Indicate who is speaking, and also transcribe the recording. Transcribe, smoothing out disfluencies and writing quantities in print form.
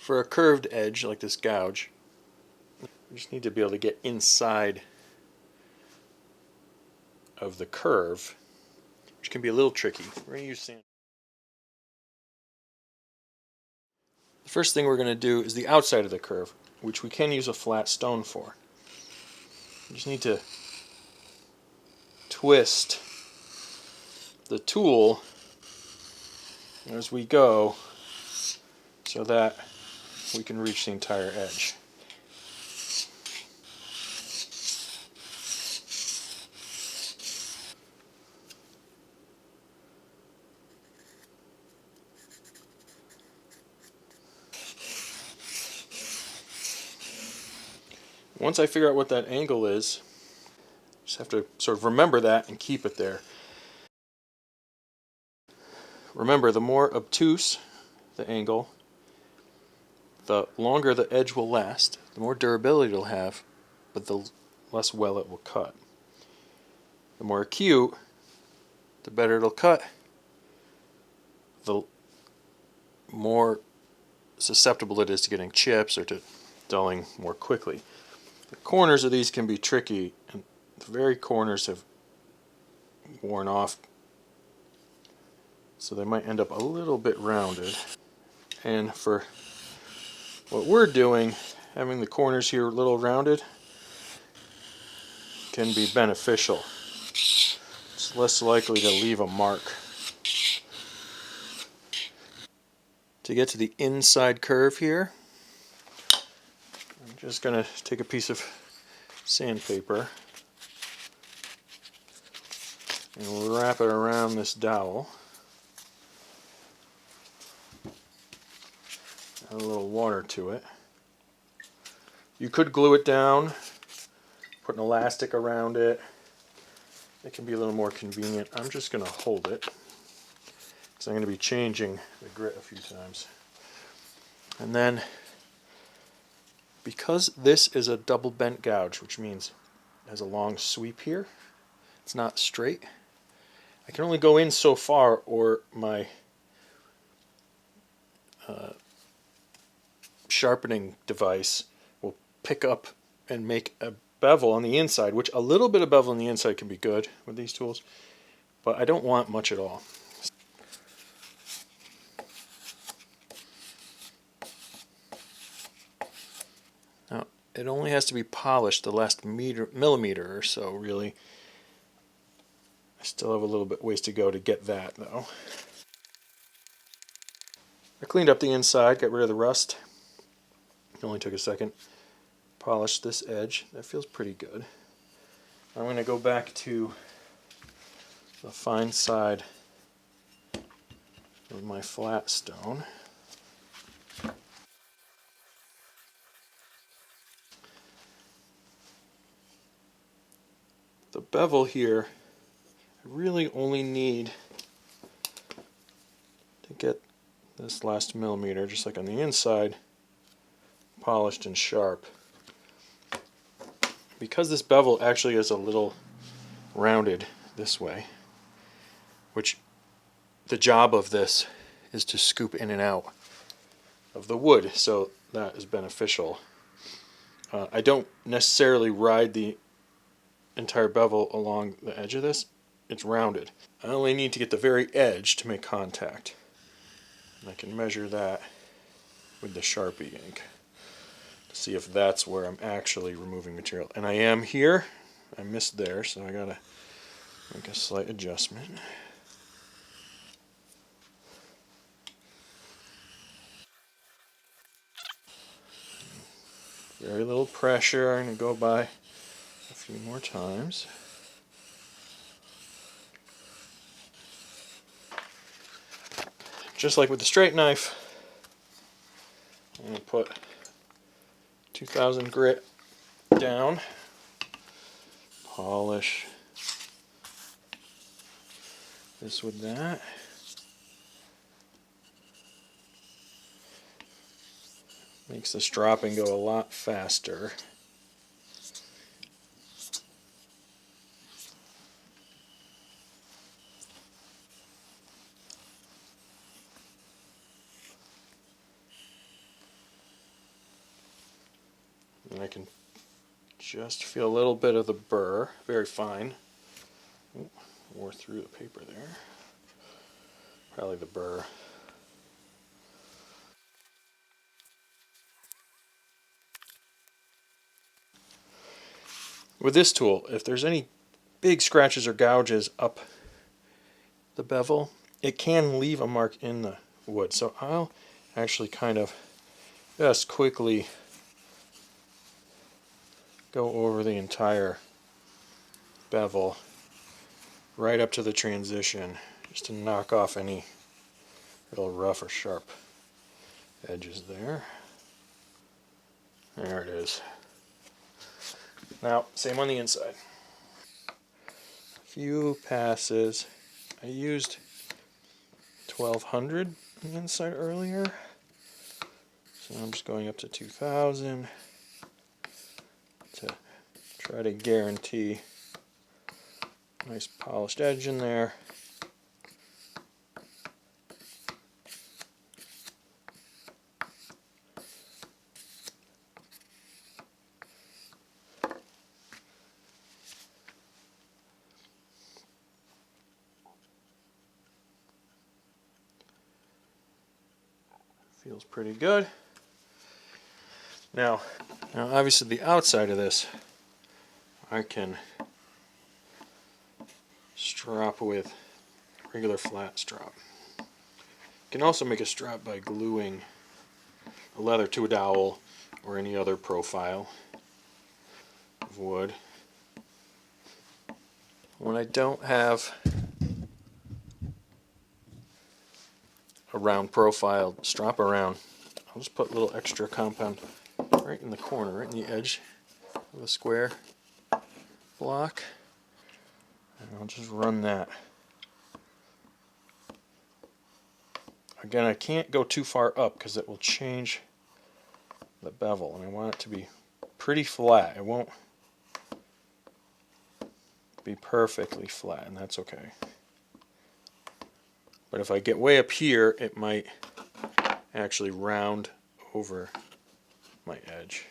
Speaker 1: For a curved edge like this gouge, we just need to be able to get inside of the curve, which can be a little tricky. We're going to use sand. The first thing we're going to do is the outside of the curve, which we can use a flat stone for. We just need to twist the tool as we go so that we can reach the entire edge. Once I figure out what that angle is, just have to sort of remember that and keep it there. Remember, the more obtuse the angle, the longer the edge will last, the more durability it'll have, but the less well it will cut. The more acute, the better it'll cut, the more susceptible it is to getting chips or to dulling more quickly. The corners of these can be tricky, and the very corners have worn off, so they might end up a little bit rounded. And for what we're doing, having the corners here a little rounded can be beneficial. It's less likely to leave a mark. To get to the inside curve here, I'm just going to take a piece of sandpaper and wrap it around this dowel. Add a little water to it. You could glue it down, put an elastic around it. It can be a little more convenient. I'm just going to hold it because I'm going to be changing the grit a few times. And then, because this is a double bent gouge, which means it has a long sweep here, it's not straight, I can only go in so far or my sharpening device will pick up and make a bevel on the inside, which a little bit of bevel on the inside can be good with these tools, but I don't want much at all. Now, it only has to be polished the last millimeter or so, really. I still have a little bit ways to go to get that, though. I cleaned up the inside, got rid of the rust. It only took a second. Polished this edge. That feels pretty good. I'm going to go back to the fine side of my flat stone. The bevel here, I really only need to get this last millimeter, just like on the inside, polished and sharp. Because this bevel actually is a little rounded this way, which the job of this is to scoop in and out of the wood, so that is beneficial. I don't necessarily ride the entire bevel along the edge of this. It's rounded. I only need to get the very edge to make contact. And I can measure that with the Sharpie ink to see if that's where I'm actually removing material. And I am here. I missed there, so I gotta make a slight adjustment. Very little pressure. I'm going to go by a few more times. Just like with the straight knife, I'm going to put 2000 grit down, polish this with that. Makes the stropping go a lot faster. And I can just feel a little bit of the burr, very fine. Ooh, wore through the paper there. Probably the burr. With this tool, if there's any big scratches or gouges up the bevel, it can leave a mark in the wood. So I'll actually kind of just quickly go over the entire bevel right up to the transition, just to knock off any real rough or sharp edges there. There it is. Now, same on the inside. A few passes. I used 1200 on the inside earlier, so I'm just going up to 2000 to try to guarantee a nice polished edge in there. Feels pretty good. Now obviously the outside of this I can strop with regular flat strop. You can also make a strap by gluing a leather to a dowel or any other profile of wood. When I don't have a round profile strap around, I'll just put a little extra compound right in the corner, right in the edge of the square block, and I'll just run that. Again, I can't go too far up because it will change the bevel, and I want it to be pretty flat. It won't be perfectly flat, and that's okay. But if I get way up here, it might actually round over my edge.